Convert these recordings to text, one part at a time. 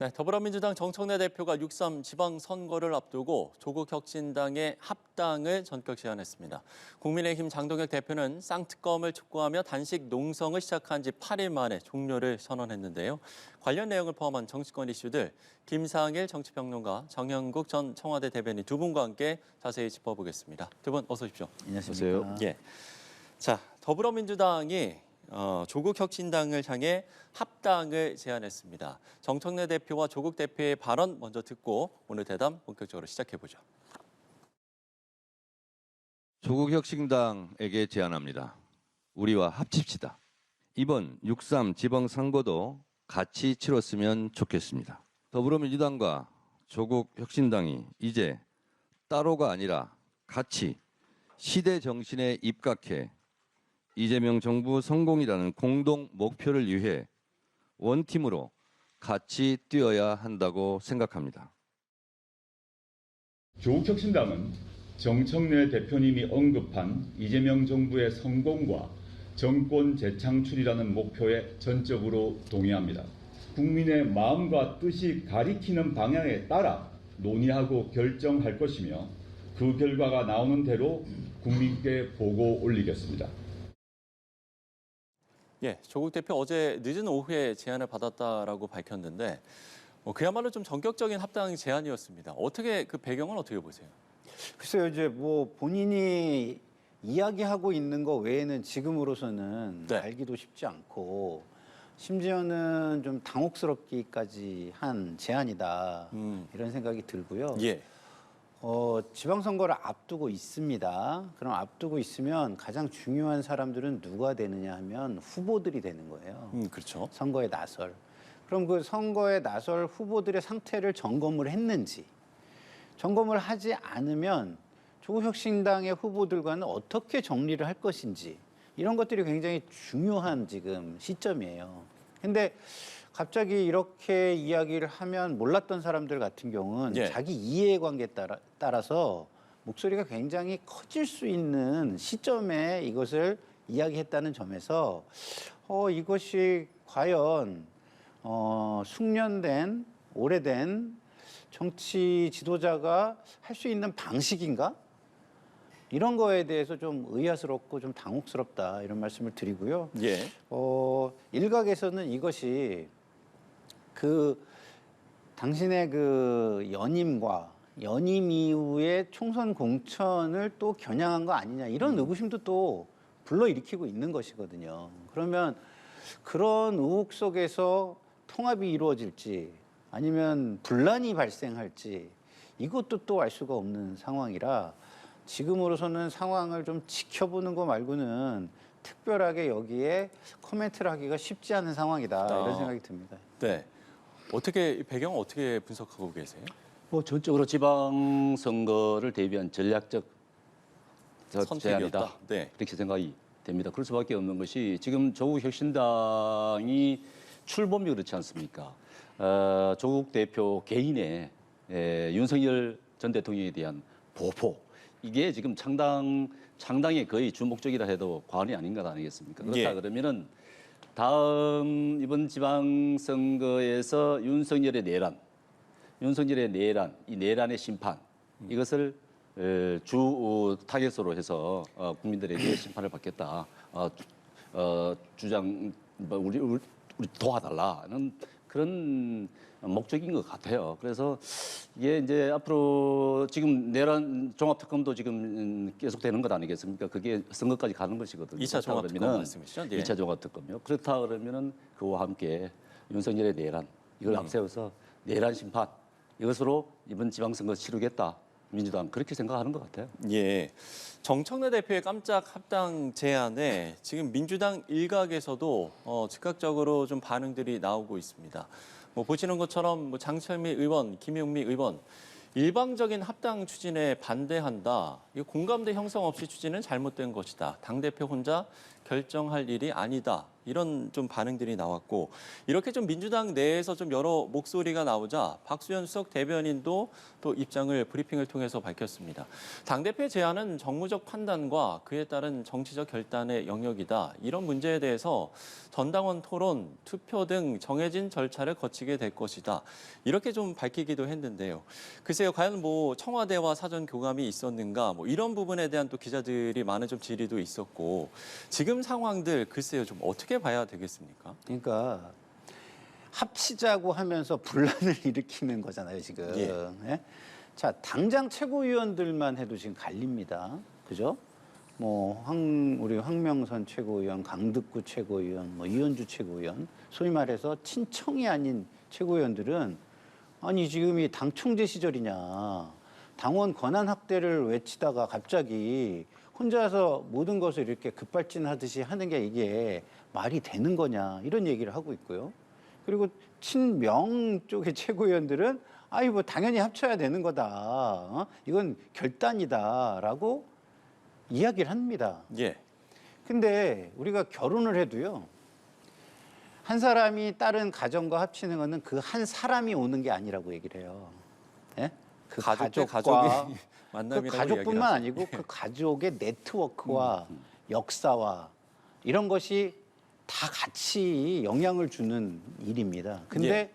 네, 더불어민주당 정청래 대표가 6.3 지방선거를 앞두고 조국혁신당의 합당을 전격 제안했습니다. 국민의힘 장동혁 대표는 쌍특검을 촉구하며 단식 농성을 시작한 지 8일 만에 종료를 선언했는데요. 관련 내용을 포함한 정치권 이슈들 김상일 정치평론가, 정영국 전 청와대 대변인 두 분과 함께 자세히 짚어보겠습니다. 두 분 어서 오십시오. 안녕하세요. 예. 자, 더불어민주당이 조국혁신당을 향해 합당을 제안했습니다. 정청래 대표와 조국 대표의 발언 먼저 듣고 오늘 대담 본격적으로 시작해보죠. 조국혁신당에게 제안합니다. 우리와 합칩시다. 이번 6.3 지방선거도 같이 치렀으면 좋겠습니다. 더불어민주당과 조국혁신당이 이제 따로가 아니라 같이 시대 정신에 입각해 이재명 정부 성공이라는 공동 목표를 위해 원팀으로 같이 뛰어야 한다고 생각합니다. 조국혁신당은 정청래 대표님이 언급한 이재명 정부의 성공과 정권 재창출이라는 목표에 전적으로 동의합니다. 국민의 마음과 뜻이 가리키는 방향에 따라 논의하고 결정할 것이며 그 결과가 나오는 대로 국민께 보고 올리겠습니다. 예, 조국 대표 어제 늦은 오후에 제안을 받았다라고 밝혔는데 그야말로 좀 전격적인 합당 제안이었습니다. 어떻게 그 배경은 어떻게 보세요? 글쎄요, 이제 뭐 본인이 이야기하고 있는 거 외에는 지금으로서는 네. 알기도 쉽지 않고 심지어는 좀 당혹스럽기까지 한 제안이다 이런 생각이 들고요. 예, 지방선거를 앞두고 있습니다. 그럼 앞두고 있으면 가장 중요한 사람들은 누가 되느냐 하면 후보들이 되는 거예요. 그렇죠. 선거에 나설. 그럼 그 선거에 나설 후보들의 상태를 점검을 했는지, 점검을 하지 않으면 조국혁신당의 후보들과는 어떻게 정리를 할 것인지 이런 것들이 굉장히 중요한 지금 시점이에요. 근데 갑자기 이렇게 이야기를 하면 몰랐던 사람들 같은 경우는 예. 자기 이해관계에 따라서 목소리가 굉장히 커질 수 있는 시점에 이것을 이야기했다는 점에서 이것이 과연 숙련된 오래된 정치 지도자가 할 수 있는 방식인가? 이런 거에 대해서 좀 의아스럽고 좀 당혹스럽다 이런 말씀을 드리고요. 예, 일각에서는 이것이 그 당신의 그 연임 이후에 총선 공천을 또 겨냥한 거 아니냐 이런 의구심도 또 불러일으키고 있는 것이거든요. 그러면 그런 의혹 속에서 통합이 이루어질지 아니면 분란이 발생할지 이것도 또 알 수가 없는 상황이라 지금으로서는 상황을 좀 지켜보는 거 말고는 특별하게 여기에 코멘트를 하기가 쉽지 않은 상황이다 이런 생각이 듭니다. 네. 어떻게 배경은 어떻게 분석하고 계세요? 뭐 전적으로 지방선거를 대비한 전략적 제안이다. 선택이었다. 네. 그렇게 생각이 됩니다. 그럴 수밖에 없는 것이 지금 조국 혁신당이 출범이 그렇지 않습니까? 조국 대표 개인의 윤석열 전 대통령에 대한 보복 이게 지금 창당의 거의 주목적이라 해도 과언이 아닌 것 아니겠습니까? 그렇다 예. 그러면은 다음 이번 지방선거에서 윤석열의 내란, 이 내란의 심판 이것을 주 타겟으로 해서 국민들에게 심판을 받겠다. 주장 우리 도와달라는 그런 목적인 것 같아요. 그래서 이게 이제 앞으로 지금 내란 종합특검도 지금 계속되는 것 아니겠습니까? 그게 선거까지 가는 것이거든요. 2차 종합특검 말씀이시죠? 네. 2차 종합특검이요. 그렇다 그러면은 그와 함께 윤석열의 내란 이걸 앞세워서 내란 심판 이것으로 이번 지방선거 치르겠다. 민주당 그렇게 생각하는 것 같아요. 예, 정청래 대표의 깜짝 합당 제안에 지금 민주당 일각에서도 즉각적으로 좀 반응들이 나오고 있습니다. 뭐 보시는 것처럼 뭐 장철미 의원, 김용미 의원 일방적인 합당 추진에 반대한다. 이 공감대 형성 없이 추진은 잘못된 것이다. 당대표 혼자 결정할 일이 아니다. 이런 좀 반응들이 나왔고 이렇게 좀 민주당 내에서 좀 여러 목소리가 나오자 박수현 수석 대변인도 또 입장을 브리핑을 통해서 밝혔습니다. 당대표의 제안은 정무적 판단과 그에 따른 정치적 결단의 영역이다. 이런 문제에 대해서 전당원 토론, 투표 등 정해진 절차를 거치게 될 것이다. 이렇게 좀 밝히기도 했는데요. 글쎄요, 과연 뭐 청와대와 사전 교감이 있었는가, 뭐 이런 부분에 대한 또 기자들이 많은 좀 질의도 있었고 지금 상황들 글쎄요, 좀 어떻게 봐야 되겠습니까? 그러니까 합치자고 하면서 분란을 일으키는 거잖아요, 지금. 예? 자, 당장 최고위원들만 해도 지금 갈립니다. 그죠? 뭐 우리 황명선 최고위원, 강득구 최고위원, 뭐 이현주 최고위원, 소위 말해서 친청이 아닌 최고위원들은 아니 지금 이 당 총재 시절이냐, 당원 권한 확대를 외치다가 갑자기 혼자서 모든 것을 이렇게 급발진하듯이 하는 게 이게 말이 되는 거냐 이런 얘기를 하고 있고요. 그리고 친명 쪽의 최고위원들은 아이 뭐 당연히 합쳐야 되는 거다. 이건 결단이다라고 이야기를 합니다. 예. 근데 우리가 결혼을 해도요. 한 사람이 다른 가정과 합치는 거는 그 한 사람이 오는 게 아니라고 얘기를 해요. 예? 그 가족과 가족과 만남이라고 그 가족뿐만 이야기를 아니고 그 가족의 네트워크와 역사와 이런 것이 다 같이 영향을 주는 일입니다. 근데 예.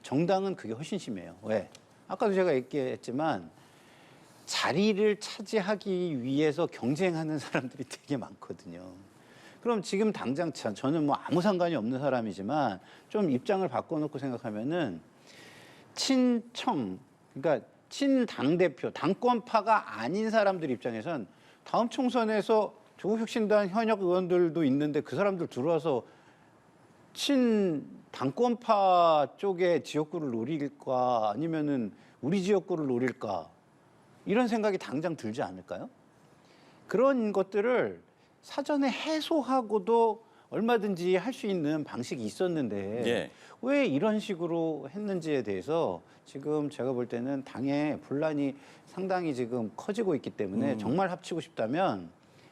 정당은 그게 훨씬 심해요. 왜? 아까도 제가 얘기했지만 자리를 차지하기 위해서 경쟁하는 사람들이 되게 많거든요. 그럼 지금 당장 저는 뭐 아무 상관이 없는 사람이지만 좀 입장을 바꿔놓고 생각하면은 친청, 그러니까 친당대표, 당권파가 아닌 사람들 입장에선 다음 총선에서 조국혁신당 현역 의원들도 있는데 그 사람들 들어와서 친당권파 쪽의 지역구를 노릴까 아니면은 우리 지역구를 노릴까 이런 생각이 당장 들지 않을까요? 그런 것들을 사전에 해소하고도 얼마든지 할 수 있는 방식이 있었는데 예. 왜 이런 식으로 했는지에 대해서 지금 제가 볼 때는 당의 분란이 상당히 지금 커지고 있기 때문에 정말 합치고 싶다면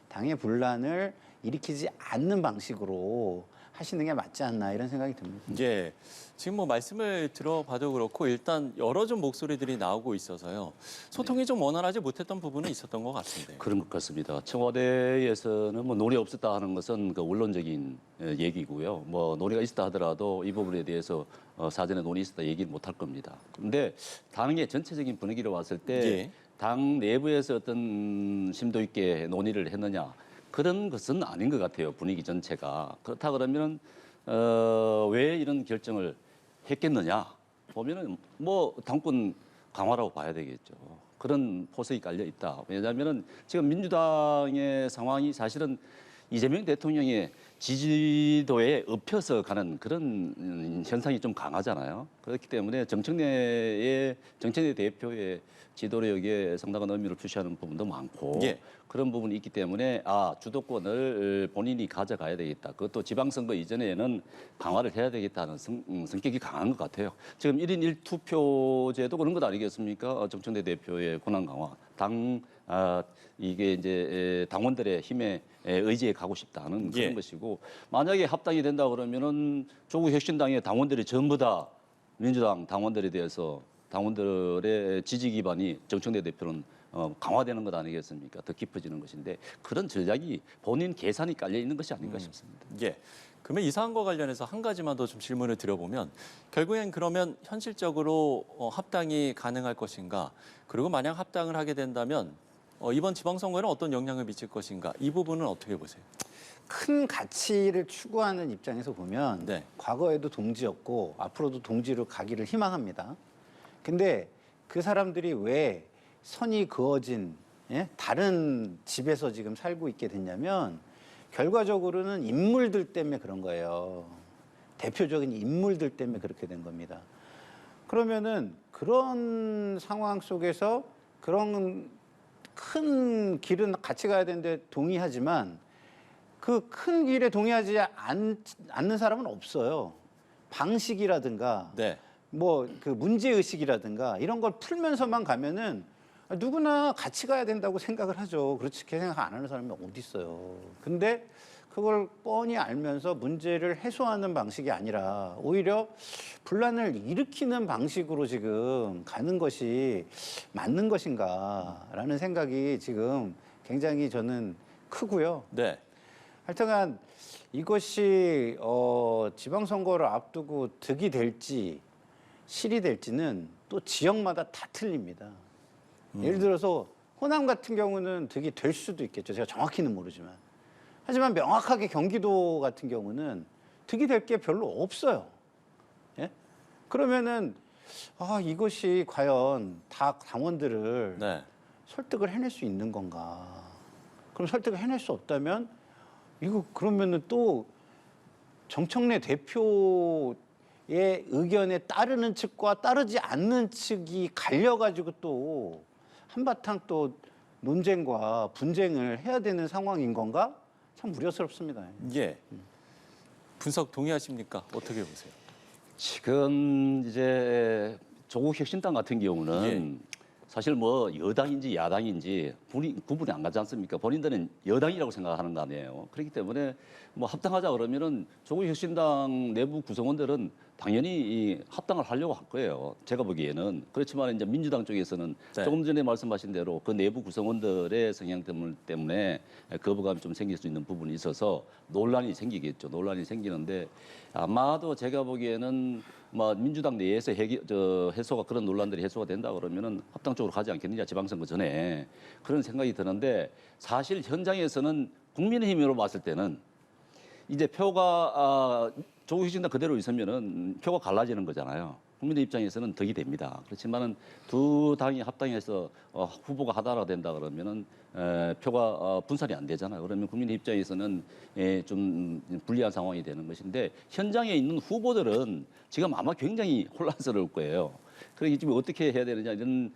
당의 분란을 일으키지 않는 방식으로 하시는 게 맞지 않나 이런 생각이 듭니다. 예. 지금 뭐 말씀을 들어봐도 그렇고 일단 여러 좀 목소리들이 나오고 있어서요. 소통이 좀 원활하지 못했던 부분은 있었던 것 같은데요. 그런 것 같습니다. 청와대에서는 뭐 논의 없었다 하는 것은 그 원론적인 얘기고요. 뭐 논의가 있었다 하더라도 이 부분에 대해서 사전에 논의 있었다 얘기는 못할 겁니다. 그런데 당의 전체적인 분위기를 봤을 때 당 내부에서 어떤 심도 있게 논의를 했느냐 그런 것은 아닌 것 같아요. 분위기 전체가. 그렇다 그러면 왜 이런 결정을 했겠느냐 보면은 뭐 당권 강화라고 봐야 되겠죠. 그런 포석이 깔려 있다. 왜냐하면은 지금 민주당의 상황이 사실은 이재명 대통령의 지지도에 엎혀서 가는 그런 현상이 좀 강하잖아요. 그렇기 때문에 정청래 대표의 지도력에 상당한 의미를 표시하는 부분도 많고 예. 그런 부분이 있기 때문에 주도권을 본인이 가져가야 되겠다. 그것도 지방선거 이전에는 강화를 해야 되겠다는 성격이 강한 것 같아요. 지금 1인 1투표제도 그런 것 아니겠습니까? 정청래 대표의 권한 강화. 이게 이제 당원들의 힘에 의지에 가고 싶다는 그런 예. 것이고 만약에 합당이 된다 그러면은 조국 혁신당의 당원들이 전부 다 민주당 당원들에 대해서 당원들의 지지 기반이 정청래 대표는 강화되는 것 아니겠습니까? 더 깊어지는 것인데 그런 전략이 본인 계산이 깔려 있는 것이 아닌가 싶습니다. 예. 그러면 이 사안과 관련해서 한 가지만 더 좀 질문을 드려보면 결국엔 그러면 현실적으로 합당이 가능할 것인가? 그리고 만약 합당을 하게 된다면 이번 지방선거에는 어떤 영향을 미칠 것인가? 이 부분은 어떻게 보세요? 큰 가치를 추구하는 입장에서 보면 네. 과거에도 동지였고 앞으로도 동지로 가기를 희망합니다. 근데 그 사람들이 왜 선이 그어진 다른 집에서 지금 살고 있게 됐냐면 결과적으로는 인물들 때문에 그런 거예요. 대표적인 인물들 때문에 그렇게 된 겁니다. 그러면은 그런 상황 속에서 그런 큰 길은 같이 가야 되는데 동의하지만 그 큰 길에 동의하지 않는 사람은 없어요. 방식이라든가 네. 뭐 그 문제의식이라든가 이런 걸 풀면서만 가면은 누구나 같이 가야 된다고 생각을 하죠. 그렇게 생각 안 하는 사람이 어디 있어요. 근데 그걸 뻔히 알면서 문제를 해소하는 방식이 아니라 오히려 분란을 일으키는 방식으로 지금 가는 것이 맞는 것인가라는 생각이 지금 굉장히 저는 크고요. 네. 하여튼간 이것이 지방선거를 앞두고 득이 될지 실이 될지는 또 지역마다 다 틀립니다. 예를 들어서 호남 같은 경우는 득이 될 수도 있겠죠. 제가 정확히는 모르지만. 하지만 명확하게 경기도 같은 경우는 득이 될 게 별로 없어요. 예? 그러면은 이것이 과연 다 당원들을 네. 설득을 해낼 수 있는 건가? 그럼 설득을 해낼 수 없다면 이거 그러면은 또 정청래 대표의 의견에 따르는 측과 따르지 않는 측이 갈려가지고 또 한바탕 또 논쟁과 분쟁을 해야 되는 상황인 건가? 참 우려스럽습니다. 예. 분석 동의하십니까? 어떻게 보세요? 지금 이제 조국 혁신당 같은 경우는 사실 뭐 여당인지 야당인지 구분이 안 가지 않습니까? 본인들은 여당이라고 생각하는 거 아니에요. 그렇기 때문에 뭐 합당하자 그러면은 조국 혁신당 내부 구성원들은 당연히 이 합당을 하려고 할 거예요. 제가 보기에는. 그렇지만 이제 민주당 쪽에서는 네. 조금 전에 말씀하신 대로 그 내부 구성원들의 성향 때문에 거부감이 좀 생길 수 있는 부분이 있어서 논란이 생기겠죠. 논란이 생기는데 아마도 제가 보기에는 뭐 민주당 내에서 해소가 그런 논란들이 해소가 된다 그러면은 합당 쪽으로 가지 않겠느냐 지방선거 전에 그런 생각이 드는데 사실 현장에서는 국민의힘으로 봤을 때는 이제 표가 조국 혁신당 그대로 있으면은 표가 갈라지는 거잖아요. 국민의 입장에서는 덕이 됩니다. 그렇지만은 두 당이 합당해서 후보가 하나가 된다 그러면은 표가 분산이 안 되잖아요. 그러면 국민의 입장에서는 좀 불리한 상황이 되는 것인데 현장에 있는 후보들은 지금 아마 굉장히 혼란스러울 거예요. 그러기 지금 어떻게 해야 되느냐 이런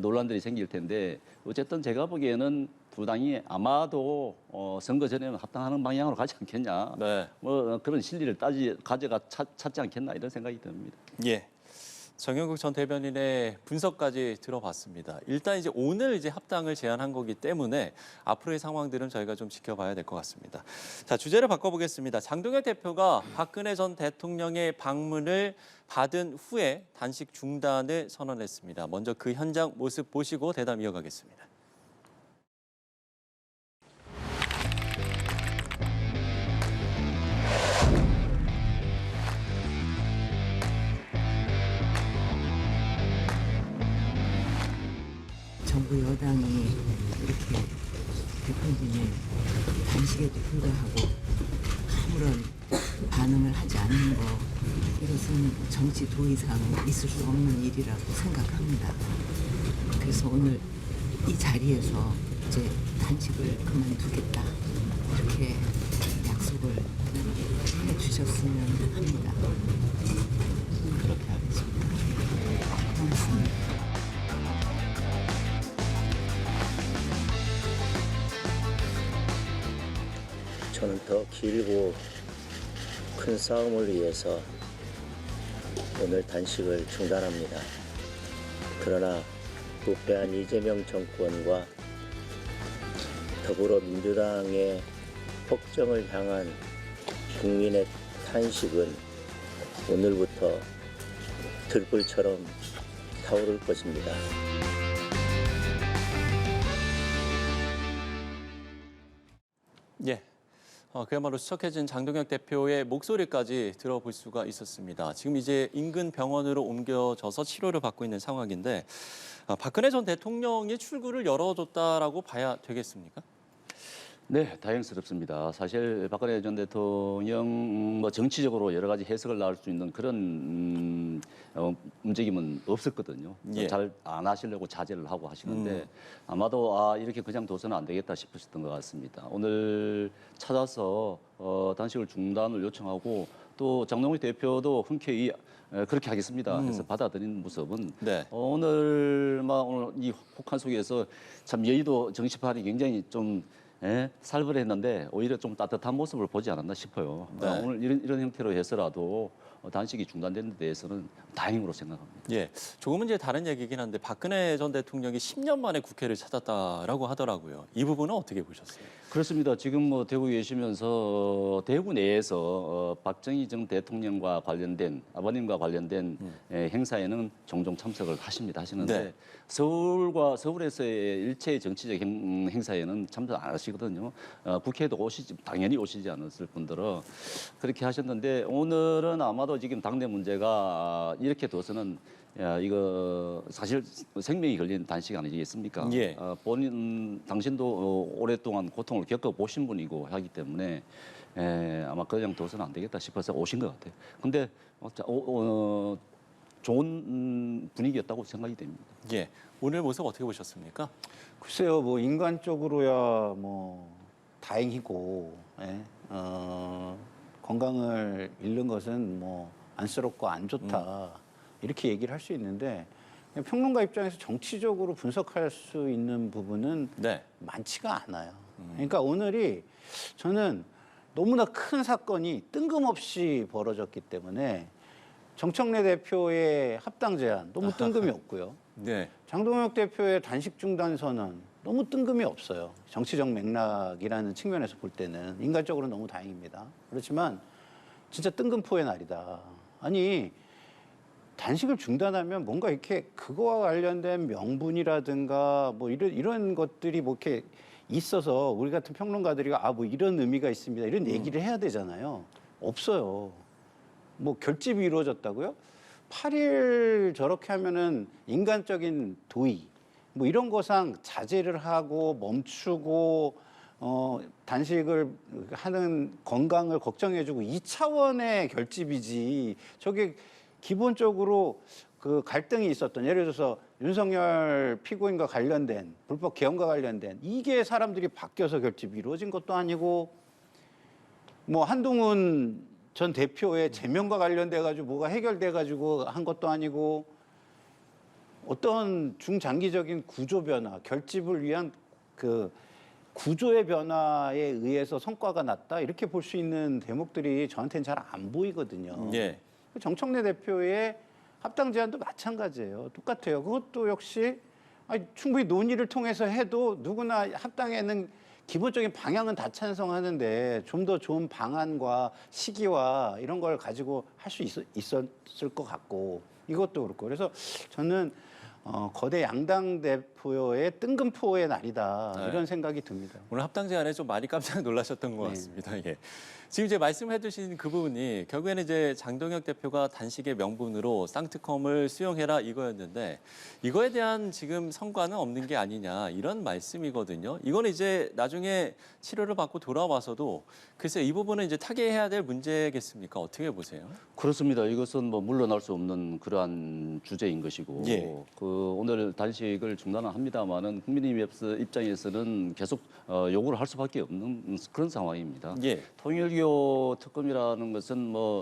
논란들이 생길 텐데 어쨌든 제가 보기에는 두 당이 아마도 선거 전에는 합당하는 방향으로 가지 않겠냐. 네. 뭐 그런 실리를 찾지 않겠나 이런 생각이 듭니다. 예. 정영국 전 대변인의 분석까지 들어봤습니다. 일단 이제 오늘 이제 합당을 제안한 거기 때문에 앞으로의 상황들은 저희가 좀 지켜봐야 될 것 같습니다. 자, 주제를 바꿔보겠습니다. 장동혁 대표가 박근혜 전 대통령의 방문을 받은 후에 단식 중단을 선언했습니다. 먼저 그 현장 모습 보시고 대담 이어가겠습니다. 정부 여당이 이렇게 대통령의 단식에도 불구하고 아무런 반응을 하지 않는 거 이것은 정치 도의상 있을 수 없는 일이라고 생각합니다. 그래서 오늘 이 자리에서 이제 단식을 그만두겠다 이렇게 약속을 해주셨으면 합니다. 그렇게 하겠습니다. 고맙습니다. 저는 더 길고 큰 싸움을 위해서 오늘 단식을 중단합니다. 그러나 부패한 이재명 정권과 더불어민주당의 폭정을 향한 국민의 탄식은 오늘부터 들불처럼 타오를 것입니다. 예. 그야말로 수척해진 장동혁 대표의 목소리까지 들어볼 수가 있었습니다. 지금 이제 인근 병원으로 옮겨져서 치료를 받고 있는 상황인데 박근혜 전 대통령이 출구를 열어줬다라고 봐야 되겠습니까? 네, 다행스럽습니다. 사실 박근혜 전 대통령 뭐 정치적으로 여러 가지 해석을 나올 수 있는 그런 움직임은 없었거든요. 예. 잘 안 하시려고 자제를 하고 하시는데 아마도 이렇게 그냥 둬서는 안 되겠다 싶으셨던 것 같습니다. 오늘 찾아서 단식을 중단을 요청하고 또 장동혁 대표도 흔쾌히 그렇게 하겠습니다. 해서 받아들인 모습은 네. 오늘 이 혹한 속에서 참 여의도 정치판이 굉장히 좀 살벌했는데 오히려 좀 따뜻한 모습을 보지 않았나 싶어요. 네. 오늘 이런 형태로 해서라도 단식이 중단된 데 대해서는 다행으로 생각합니다. 예, 조금은 이제 다른 얘기긴 한데 박근혜 전 대통령이 10년 만에 국회를 찾았다라고 하더라고요. 이 부분은 어떻게 보셨어요? 그렇습니다. 지금 뭐 대구 계시면서 대구 내에서 박정희 전 대통령과 관련된 아버님과 관련된 행사에는 종종 참석을 하시는데 네. 서울에서의 일체의 정치적 행사에는 참석 안 하시거든요. 국회에도 당연히 오시지 않았을 뿐더러 그렇게 하셨는데 오늘은 아마도 지금 당내 문제가 이렇게 둬서는 이거 사실 생명이 걸린 단식 아니겠습니까? 예. 당신도 오랫동안 고통을 겪어보신 분이고 하기 때문에 아마 그냥 둬서는 안 되겠다 싶어서 오신 것 같아요. 근데 좋은 분위기였다고 생각이 됩니다. 예. 오늘 모습 어떻게 보셨습니까? 글쎄요, 뭐 인간적으로야 뭐 다행이고, 예? 건강을 잃는 것은 뭐 안쓰럽고 안 좋다 이렇게 얘기를 할 수 있는데 그냥 평론가 입장에서 정치적으로 분석할 수 있는 부분은 네. 많지가 않아요. 그러니까 오늘이 저는 너무나 큰 사건이 뜬금없이 벌어졌기 때문에 정청래 대표의 합당 제안 너무 뜬금이 없고요. 네. 장동혁 대표의 단식 중단 선언 너무 뜬금이 없어요. 정치적 맥락이라는 측면에서 볼 때는 인간적으로 너무 다행입니다. 그렇지만 진짜 뜬금포의 날이다. 아니 단식을 중단하면 뭔가 이렇게 그거와 관련된 명분이라든가 뭐 이런 것들이 뭐 이렇게 있어서 우리 같은 평론가들이 뭐 이런 의미가 있습니다. 이런 얘기를 해야 되잖아요. 없어요. 뭐 결집이 이루어졌다고요? 8일 저렇게 하면은 인간적인 도의 뭐 이런 거상 자제를 하고 멈추고 단식을 하는 건강을 걱정해주고 이 차원의 결집이지 저게 기본적으로 그 갈등이 있었던 예를 들어서 윤석열 피고인과 관련된 불법 개헌과 관련된 이게 사람들이 바뀌어서 결집이 이루어진 것도 아니고 뭐 한동훈 전 대표의 제명과 관련돼 가지고 뭐가 해결돼 가지고 한 것도 아니고 어떤 중장기적인 구조 변화, 결집을 위한 그 구조의 변화에 의해서 성과가 났다 이렇게 볼 수 있는 대목들이 저한테는 잘 안 보이거든요. 예. 정청래 대표의 합당 제안도 마찬가지예요. 똑같아요. 그것도 역시 충분히 논의를 통해서 해도 누구나 합당에는 기본적인 방향은 다 찬성하는데 좀 더 좋은 방안과 시기와 이런 걸 가지고 할 수 있었을 것 같고 이것도 그렇고 그래서 저는 거대 양당 대표의 뜬금포의 날이다 네. 이런 생각이 듭니다. 오늘 합당 제안에 좀 많이 깜짝 놀라셨던 것 네. 같습니다. 예. 지금 이제 말씀해주신 그 부분이 결국에는 이제 장동혁 대표가 단식의 명분으로 쌍특검을 수용해라 이거였는데 이거에 대한 지금 성과는 없는 게 아니냐 이런 말씀이거든요. 이거는 이제 나중에 치료를 받고 돌아와서도 글쎄 이 부분은 이제 타개해야 될 문제겠습니까? 어떻게 보세요? 그렇습니다. 이것은 뭐 물러날 수 없는 그러한 주제인 것이고 예. 그 오늘 단식을 중단은 합니다만은 국민의힘 입장에서는 계속 요구를 할 수밖에 없는 그런 상황입니다. 예. 통일교 특검이라는 것은 뭐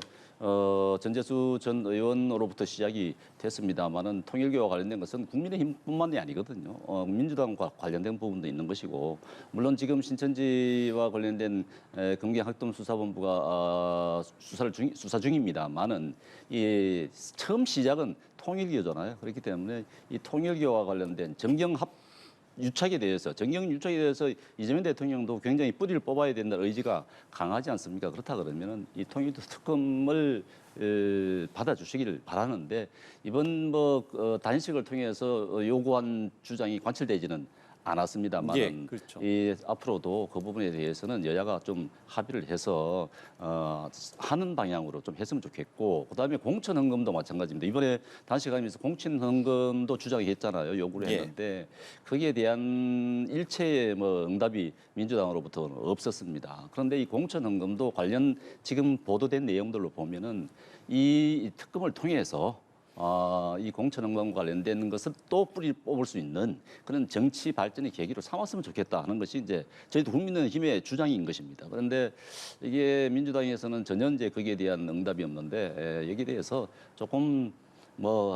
전재수 전 의원으로부터 시작이 됐습니다만은 통일교와 관련된 것은 국민의힘뿐만이 아니거든요. 민주당과 관련된 부분도 있는 것이고 물론 지금 신천지와 관련된 검경학동수사본부가 수사 중입니다만은 이 처음 시작은 통일교잖아요. 그렇기 때문에 이 통일교와 관련된 유착에 대해서 정경 유착에 대해서 이재명 대통령도 굉장히 뿌리를 뽑아야 된다는 의지가 강하지 않습니까? 그렇다 그러면은 이 통일교 특검을 받아주시기를 바라는데 이번 단식을 통해서 요구한 주장이 관철되지는 않았습니다만 예, 그렇죠. 앞으로도 그 부분에 대해서는 여야가 좀 합의를 해서 하는 방향으로 좀 했으면 좋겠고 그다음에 공천헌금도 마찬가지입니다. 이번에 단식하면서 공천헌금도 주장했잖아요. 요구를 예. 했는데 거기에 대한 일체의 응답이 민주당으로부터는 없었습니다. 그런데 이 공천헌금도 관련 지금 보도된 내용들로 보면은 이 특검을 통해서 이 공천헌금과 관련된 것을 또 뿌리 뽑을 수 있는 그런 정치 발전의 계기로 삼았으면 좋겠다 하는 것이 이제 저희도 국민의힘의 주장인 것입니다. 그런데 이게 민주당에서는 전혀 이제 거기에 대한 응답이 없는데 여기에 대해서 조금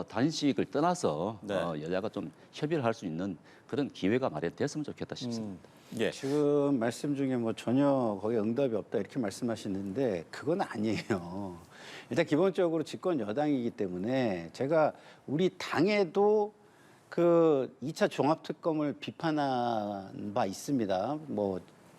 단식을 떠나서 네. 여야가 좀 협의를 할 수 있는 그런 기회가 마련됐으면 좋겠다 싶습니다. 예. 지금 말씀 중에 전혀 거기에 응답이 없다 이렇게 말씀하시는데 그건 아니에요. 일단 기본적으로 집권 여당이기 때문에 제가 우리 당에도 그 2차 종합특검을 비판한 바 있습니다.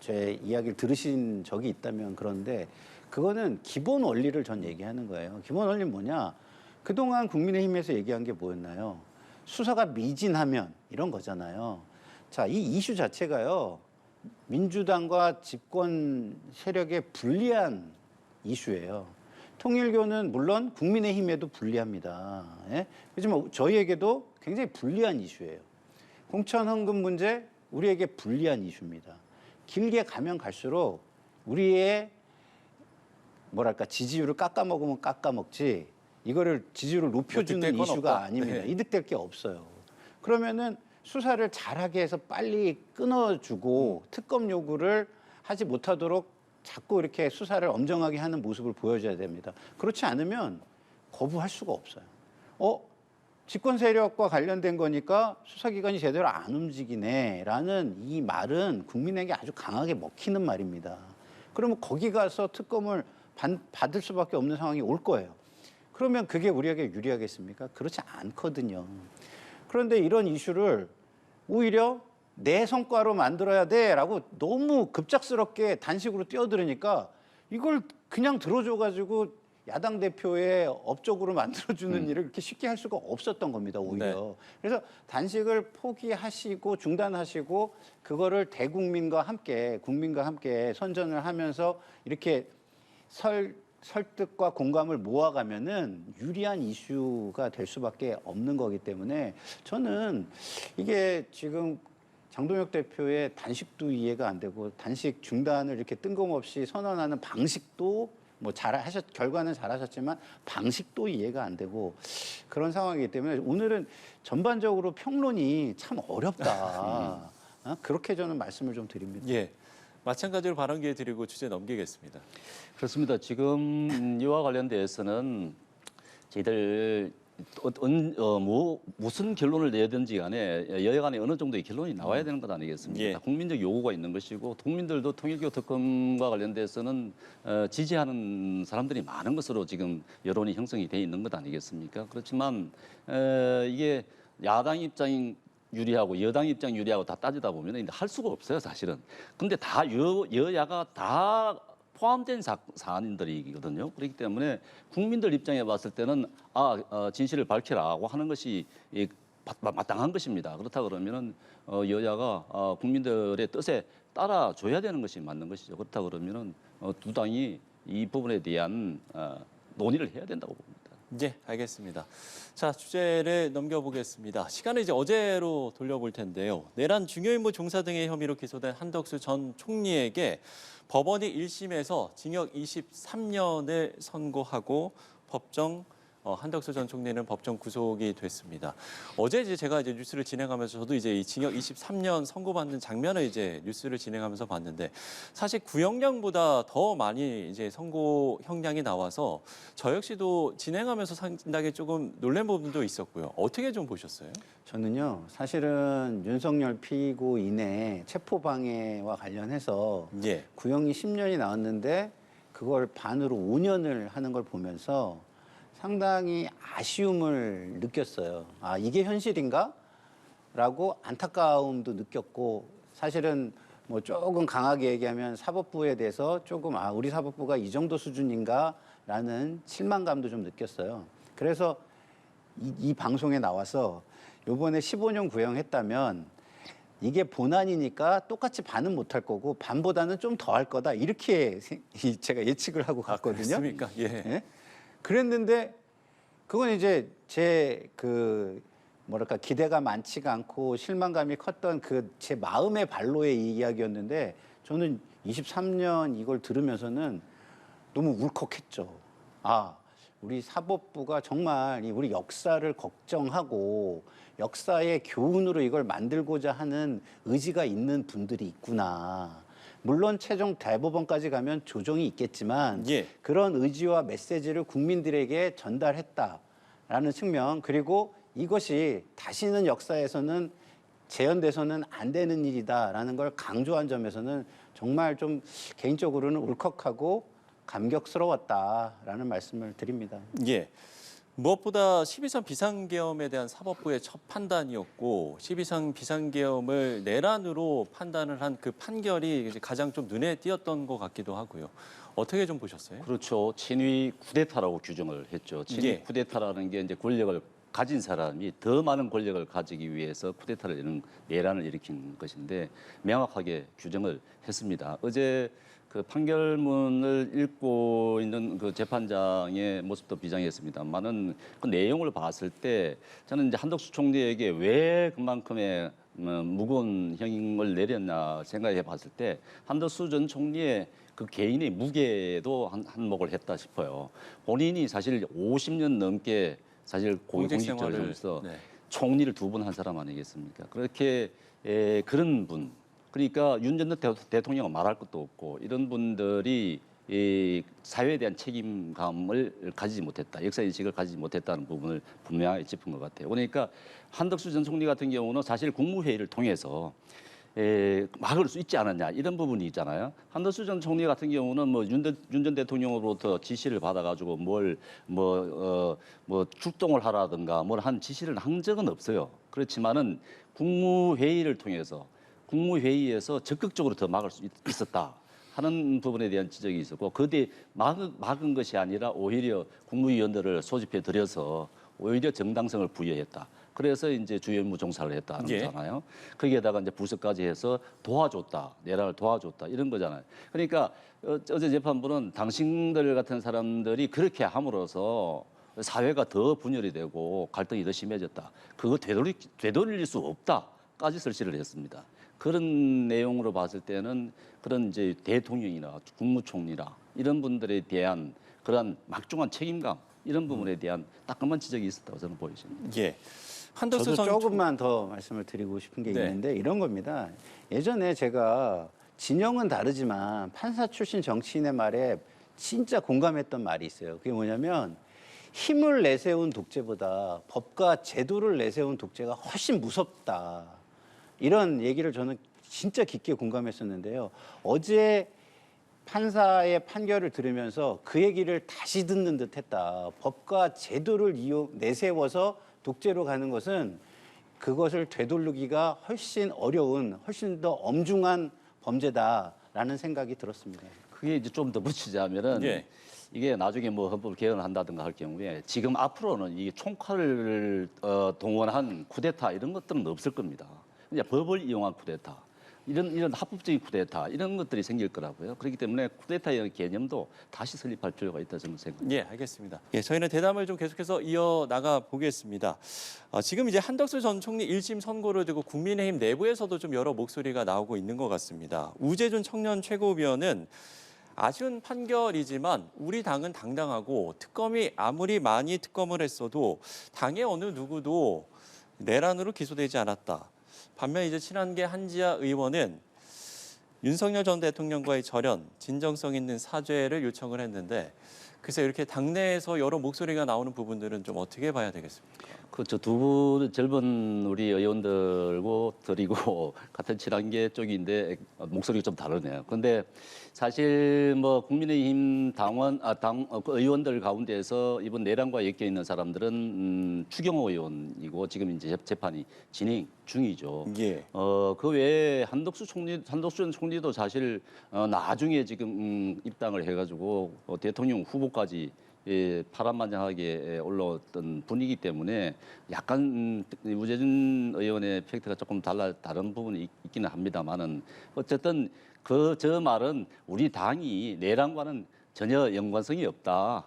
제 이야기를 들으신 적이 있다면 그런데 그거는 기본 원리를 전 얘기하는 거예요. 기본 원리는 뭐냐? 그동안 국민의힘에서 얘기한 게 뭐였나요? 수사가 미진하면 이런 거잖아요. 자, 이 이슈 자체가요. 민주당과 집권 세력에 불리한 이슈예요. 통일교는 물론 국민의힘에도 불리합니다. 예? 하지만 저희에게도 굉장히 불리한 이슈예요. 공천 헌금 문제 우리에게 불리한 이슈입니다. 길게 가면 갈수록 우리의 뭐랄까 지지율을 깎아먹으면 깎아먹지 이거를 지지율을 높여주는 이득될 건 이슈가 없다. 아닙니다. 네. 이득될 게 없어요. 그러면은 수사를 잘하게 해서 빨리 끊어주고 특검 요구를 하지 못하도록 자꾸 이렇게 수사를 엄정하게 하는 모습을 보여줘야 됩니다. 그렇지 않으면 거부할 수가 없어요. 집권 세력과 관련된 거니까 수사기관이 제대로 안 움직이네라는 이 말은 국민에게 아주 강하게 먹히는 말입니다. 그러면 거기 가서 특검을 받을 수밖에 없는 상황이 올 거예요. 그러면 그게 우리에게 유리하겠습니까? 그렇지 않거든요. 그런데 이런 이슈를 오히려 내 성과로 만들어야 돼라고 너무 급작스럽게 단식으로 뛰어들으니까 이걸 그냥 들어줘가지고 야당 대표의 업적으로 만들어주는 일을 이렇게 쉽게 할 수가 없었던 겁니다, 오히려. 네. 그래서 단식을 포기하시고 중단하시고 그거를 대국민과 함께, 국민과 함께 선전을 하면서 이렇게 설득과 공감을 모아가면은 유리한 이슈가 될 수밖에 없는 거기 때문에 저는 이게 지금 장동혁 대표의 단식도 이해가 안 되고 단식 중단을 이렇게 뜬금없이 선언하는 방식도 뭐 결과는 잘하셨지만 방식도 이해가 안 되고 그런 상황이기 때문에 오늘은 전반적으로 평론이 참 어렵다. 그렇게 저는 말씀을 좀 드립니다. 예. 마찬가지로 발언 기회 드리고 주제 넘기겠습니다. 그렇습니다. 지금 이와 관련돼서는 저희들 무슨 결론을 내든지 간에 여야 간에 어느 정도의 결론이 나와야 되는 것 아니겠습니까? 예. 국민적 요구가 있는 것이고 국민들도 통일교 특검과 관련돼서는 지지하는 사람들이 많은 것으로 지금 여론이 형성이 돼 있는 것 아니겠습니까? 그렇지만 이게 야당 입장인 유리하고 여당 입장 유리하고 다 따지다 보면 할 수가 없어요, 사실은. 근데 다 여야가 다 포함된 사안들이거든요. 그렇기 때문에 국민들 입장에 봤을 때는 진실을 밝히라고 하는 것이 마땅한 것입니다. 그렇다 그러면은 여야가 국민들의 뜻에 따라줘야 되는 것이 맞는 것이죠. 그렇다 그러면은 두 당이 이 부분에 대한 논의를 해야 된다고 봅니다. 예, 알겠습니다. 자, 주제를 넘겨보겠습니다. 시간을 이제 어제로 돌려볼 텐데요. 내란 중요인물 종사 등의 혐의로 기소된 한덕수 전 총리에게 법원이 1심에서 징역 23년을 선고하고 한덕수 전 총리는 법정 구속이 됐습니다. 어제 이제 제가 뉴스를 진행하면서 저도 이제 이 징역 23년 선고받는 장면을 이제 뉴스를 진행하면서 봤는데 사실 구형량보다 더 많이 이제 선고 형량이 나와서 저 역시도 진행하면서 상당히 조금 놀란 부분도 있었고요. 어떻게 좀 보셨어요? 저는요, 사실은 윤석열 피고인의 체포방해와 관련해서 예. 구형이 10년이 나왔는데 그걸 반으로 5년을 하는 걸 보면서 상당히 아쉬움을 느꼈어요. 이게 현실인가? 라고 안타까움도 느꼈고 사실은 뭐 조금 강하게 얘기하면 사법부에 대해서 조금 우리 사법부가 이 정도 수준인가? 라는 실망감도 좀 느꼈어요. 그래서 이 방송에 나와서 이번에 15년 구형했다면 이게 본안이니까 똑같이 반은 못할 거고 반보다는 좀 더 할 거다. 이렇게 제가 예측을 하고 갔거든요. 그렇습니까? 예. 예? 그랬는데 그건 이제 제 기대가 많지가 않고 실망감이 컸던 제 마음의 발로의 이야기였는데 저는 23년 이걸 들으면서는 너무 울컥했죠. 우리 사법부가 정말 우리 역사를 걱정하고 역사의 교훈으로 이걸 만들고자 하는 의지가 있는 분들이 있구나. 물론 최종 대법원까지 가면 조정이 있겠지만 예. 그런 의지와 메시지를 국민들에게 전달했다라는 측면 그리고 이것이 다시는 역사에서는 재현돼서는 안 되는 일이다라는 걸 강조한 점에서는 정말 좀 개인적으로는 울컥하고 감격스러웠다라는 말씀을 드립니다. 예. 무엇보다 12.3 비상계엄에 대한 사법부의 첫 판단이었고 12.3 비상계엄을 내란으로 판단을 한 그 판결이 이제 가장 좀 눈에 띄었던 것 같기도 하고요. 어떻게 좀 보셨어요? 그렇죠. 친위 쿠데타라고 규정을 했죠. 친위 예. 쿠데타라는 게 이제 권력을 가진 사람이 더 많은 권력을 가지기 위해서 쿠데타를 이런 내란을 일으킨 것인데 명확하게 규정을 했습니다. 어제 그 판결문을 읽고 있는 그 재판장의 모습도 비장했습니다만은 그 내용을 봤을 때 저는 이제 한덕수 총리에게 왜 그만큼의 무거운 형을 내렸나 생각해 봤을 때 한덕수 전 총리의 그 개인의 무게도 한몫을 했다 싶어요. 본인이 사실 50년 넘게 사실 공직생활을 하면서 네. 총리를 2번 한 사람 아니겠습니까? 그렇게 그런 분, 그러니까 윤 전 대통령은 말할 것도 없고 이런 분들이 이 사회에 대한 책임감을 가지지 못했다, 역사인식을 가지지 못했다는 부분을 분명하게 짚은 것 같아요. 그러니까 한덕수 전 총리 같은 경우는 사실 국무회의를 통해서 막을 수 있지 않았냐 이런 부분이 있잖아요. 한덕수 전 총리 같은 경우는 뭐 윤 전 대통령으로부터 지시를 받아가지고 뭐 출동을 하라든가 뭘 한 지시를 한 적은 없어요. 그렇지만은 국무회의를 통해서 국무회의에서 적극적으로 더 막을 수 있었다 하는 부분에 대한 지적이 있었고 그때 막은 것이 아니라 오히려 국무위원들을 소집해 들여서 오히려 정당성을 부여했다. 그래서 이제 주요 임무 종사를 했다는 예. 거잖아요. 거기에다가 이제 부서까지 해서 도와줬다, 내란을 도와줬다 이런 거잖아요. 그러니까 어제 재판부는 당신들 같은 사람들이 그렇게 함으로써 사회가 더 분열이 되고 갈등이 더 심해졌다. 그거 되돌릴 수 없다까지 설치를 했습니다. 그런 내용으로 봤을 때는 그런 이제 대통령이나 국무총리나 이런 분들에 대한 그런 막중한 책임감 이런 부분에 대한 따끔한 지적이 있었다고 저는 보여집니다. 예. 한덕수 저도 전 조금만 더 말씀을 드리고 싶은 게 네. 있는데 이런 겁니다. 예전에 제가 진영은 다르지만 판사 출신 정치인의 말에 진짜 공감했던 말이 있어요. 그게 뭐냐면 힘을 내세운 독재보다 법과 제도를 내세운 독재가 훨씬 무섭다. 이런 얘기를 저는 진짜 깊게 공감했었는데요. 어제 판사의 판결을 들으면서 그 얘기를 다시 듣는 듯했다. 법과 제도를 내세워서 독재로 가는 것은 그것을 되돌리기가 훨씬 어려운, 훨씬 더 엄중한 범죄다라는 생각이 들었습니다. 그게 이제 좀 더 붙이자면은 예. 이게 나중에 뭐 헌법 개헌을 한다든가 할 경우에 지금 앞으로는 이 총칼을 동원한 쿠데타 이런 것들은 없을 겁니다. 이제 법을 이용한 쿠데타. 이런 합법적인 쿠데타 이런 것들이 생길 거라고요. 그렇기 때문에 쿠데타의 개념도 다시 설립할 필요가 있다 저는 생각합니다. 예, 알겠습니다. 예, 저희는 대담을 좀 계속해서 이어 나가 보겠습니다. 지금 이제 한덕수 전 총리 1심 선고를 두고 국민의힘 내부에서도 좀 여러 목소리가 나오고 있는 것 같습니다. 우재준 청년 최고위원은 아쉬운 판결이지만 우리 당은 당당하고 특검이 아무리 많이 특검을 했어도 당의 어느 누구도 내란으로 기소되지 않았다. 반면 이제 친한계 한지아 의원은 윤석열 전 대통령과의 절연, 진정성 있는 사죄를 요청을 했는데 글쎄 이렇게 당내에서 여러 목소리가 나오는 부분들은 좀 어떻게 봐야 되겠습니까? 그렇죠. 두 분 젊은 우리 의원들고 드리고 같은 친한계 쪽인데 목소리가 좀 다르네요. 그런데 사실 뭐 국민의힘 의원들 가운데서 이번 내란과 엮여 있는 사람들은 추경호 의원이고 지금 이제 재판이 진행 중이죠. 예. 그 외에 한덕수 전 총리도 사실 나중에 지금 입당을 해가지고 대통령 후보까지 파란만장하게 올라왔던 분이기 때문에 약간 우재준 의원의 팩트가 조금 다른 부분이 있기는 합니다만은 어쨌든 저 말은 우리 당이 내란과는 전혀 연관성이 없다.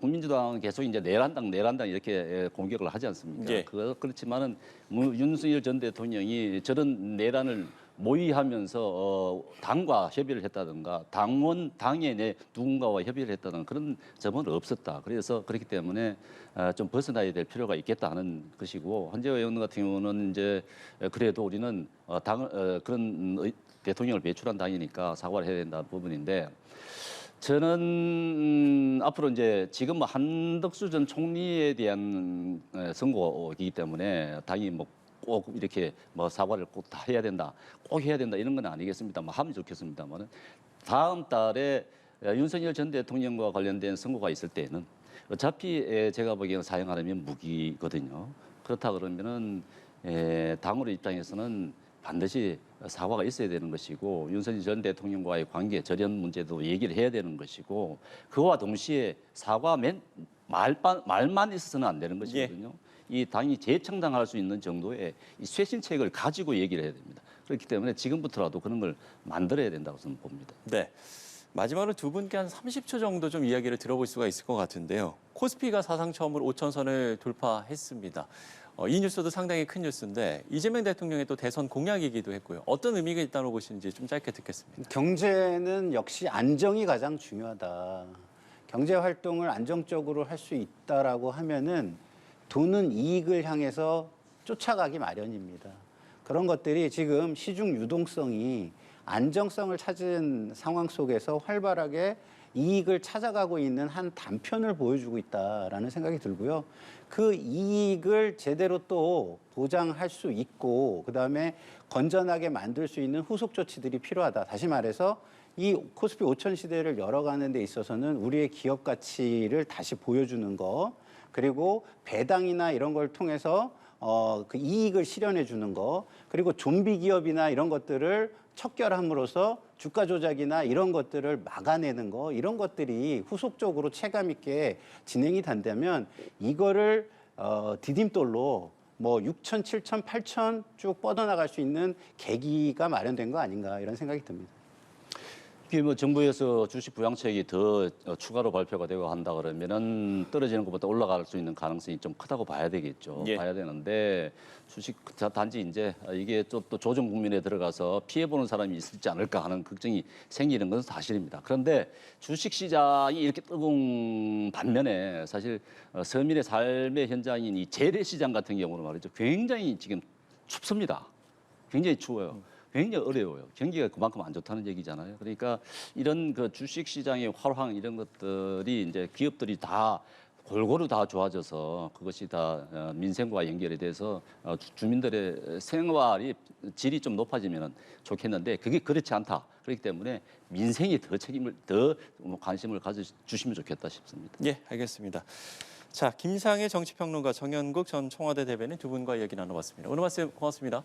국민주당은 계속 이제 내란당 이렇게 공격을 하지 않습니까? 예. 그렇지만은 윤석열 전 대통령이 저런 내란을 모의하면서 당과 협의를 했다든가 당의 누군가와 협의를 했다든 그런 점은 없었다. 그래서 그렇기 때문에 좀 벗어나야 될 필요가 있겠다 하는 것이고 한재호 의원 같은 경우는 이제 그래도 우리는 그런 대통령을 배출한 당이니까 사과를 해야 된다는 부분인데 저는 앞으로 이제 지금 뭐 한덕수 전 총리에 대한 선고이기 때문에 당이 뭐 꼭 이렇게 뭐 사과를 꼭 다 해야 된다, 꼭 해야 된다 이런 건 아니겠습니다. 뭐 하면 좋겠습니다만은 다음 달에 윤석열 전 대통령과 관련된 선고가 있을 때는 어차피 제가 보기에는 사용하려면 무기거든요. 그렇다 그러면은 당으로 입장에서는 반드시 사과가 있어야 되는 것이고 윤석열 전 대통령과의 관계, 절연 문제도 얘기를 해야 되는 것이고 그와 동시에 사과 말만 있어서는 안 되는 것이거든요. 이 당이 재창당할 수 있는 정도의 이 쇄신책을 가지고 얘기를 해야 됩니다. 그렇기 때문에 지금부터라도 그런 걸 만들어야 된다고 저는 봅니다. 네. 마지막으로 두 분께 한 30초 정도 좀 이야기를 들어볼 수가 있을 것 같은데요. 코스피가 사상 처음으로 5,000선을 돌파했습니다. 이 뉴스도 상당히 큰 뉴스인데 이재명 대통령의 또 대선 공약이기도 했고요. 어떤 의미가 있다고 보시는지 좀 짧게 듣겠습니다. 경제는 역시 안정이 가장 중요하다. 경제 활동을 안정적으로 할 수 있다라고 하면은 돈은 이익을 향해서 쫓아가기 마련입니다. 그런 것들이 지금 시중 유동성이 안정성을 찾은 상황 속에서 활발하게 이익을 찾아가고 있는 한 단편을 보여주고 있다라는 생각이 들고요. 그 이익을 제대로 또 보장할 수 있고 그다음에 건전하게 만들 수 있는 후속 조치들이 필요하다. 다시 말해서 이 코스피 5천 시대를 열어가는 데 있어서는 우리의 기업 가치를 다시 보여주는 거 그리고 배당이나 이런 걸 통해서 그 이익을 실현해 주는 거 그리고 좀비 기업이나 이런 것들을 척결함으로써 주가 조작이나 이런 것들을 막아내는 거 이런 것들이 후속적으로 체감 있게 진행이 된다면 이거를 디딤돌로 뭐 6천, 7천, 8천 쭉 뻗어나갈 수 있는 계기가 마련된 거 아닌가 이런 생각이 듭니다. 이게 뭐 정부에서 주식 부양책이 더 추가로 발표가 되고 한다 그러면은 떨어지는 것보다 올라갈 수 있는 가능성이 좀 크다고 봐야 되겠죠. 예. 봐야 되는데 주식 단지 이제 이게 또 조정 국면에 들어가서 피해 보는 사람이 있을지 않을까 하는 걱정이 생기는 건 사실입니다. 그런데 주식 시장이 이렇게 뜨거운 반면에 사실 서민의 삶의 현장인 이 재래 시장 같은 경우는 말이죠. 굉장히 지금 춥습니다. 굉장히 추워요. 굉장히 어려워요. 경기가 그만큼 안 좋다는 얘기잖아요. 그러니까 이런 그 주식 시장의 활황 이런 것들이 이제 기업들이 다 골고루 다 좋아져서 그것이 다 민생과 연결이 돼서 주민들의 생활이 질이 좀 높아지면 좋겠는데 그게 그렇지 않다. 그렇기 때문에 민생이 더 관심을 가져주시면 좋겠다 싶습니다. 예, 알겠습니다. 자, 김상의 정치평론가 정연국 전 청와대 대변인 두 분과 이야기 나눠봤습니다. 오늘 말씀 고맙습니다.